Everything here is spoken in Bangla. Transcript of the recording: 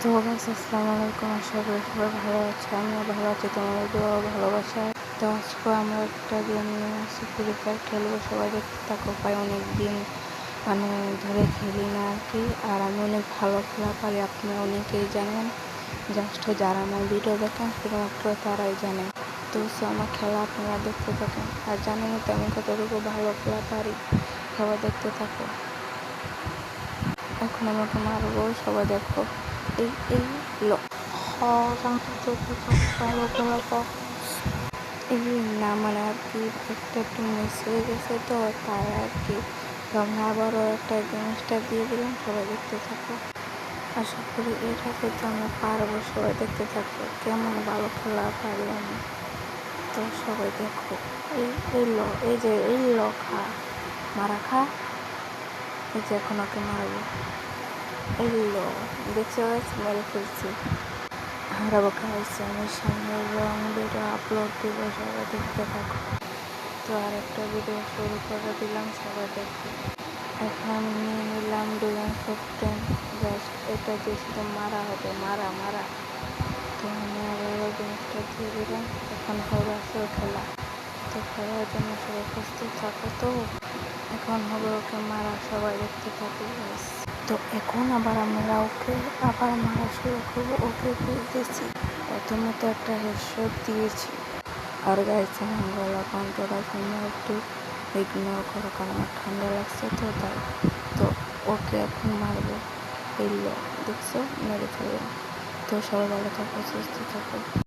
তো গাইস আসসালামু আলাইকুম, আশা করি সবাই ভালো আছে। আমিও ভালো আছি, তোমাদের দোয়া ভালোবাসা। তো আজকে আমরা একটা গেম নিয়ে আসি, ফ্রি ফায়ার খেলবো। সবাই দেখতে থাকো। প্রায় অনেক দিন ধরে খেলি না আর কি। আর আমি অনেক ভালো খেলা পারি, আপনারা অনেকেই জানেন। জাস্ট যারা আমার ভিডিও দেখেন শুধুমাত্র তারাই জানেন। তো আমার খেলা আপনারা দেখতে থাকেন। আর জানেনই তো আমি কতটুকু ভালো খেলা পারি। সবাই দেখতে থাকো। এখন আমাকে মারবো, সবাই দেখো। এই এই লো ভালো খেলা পাও। এই না মানে আর কি একটা একটু মিস হয়ে গেছে, তো তাই আর কি আমরা আবারও একটা জিনিসটা দিয়ে দিলাম। সবাই দেখতে থাকো। আশা করি এটা করতে আমরা পারবো। সবাই দেখতে থাকো কেমন ভালো খেলা পারি আমি। তো সবাই দেখো। এই খা মারা খা। এই যে এখন ওকে মারবো। এই দেখতে মেরে ফেলছি। হারাবো খাইছি আমি। সামনের রং ভিডিও আপলোড দিব, সবাই দেখতে থাকো। তো আর একটা ভিডিও শুরু করে দিলাম, সবাই দেখো। এখন আমি নিয়ে নিলাম ডুয়েন জাস্ট এটা দিয়ে শুধু মারা হবে, মারা মারা। তো আমি আবার জিনিসটা দিয়ে দিলাম। এখন হবে আসলে খেলা। তো খেলার জন্য সবাই প্রস্তুত থাকো। তো এখন হবে ওকে মারা, সবাই দেখতে থাকো। তো এখন আবার আমরা ওকে আবার মারা শুরু করবো। ওকে বলতেছি প্রথমে তো একটা হেডশট দিয়েছি। আর গাইছে গলা কণ্ঠটা তোমরা একটু ইগনোর করো, কারণ আমার ঠান্ডা লাগছে তো তাই। তো ওকে এখন মারবো। দেখছো মেরে ফেললাম। তো সবাই ভালো থাকো, সুস্থ থাকো।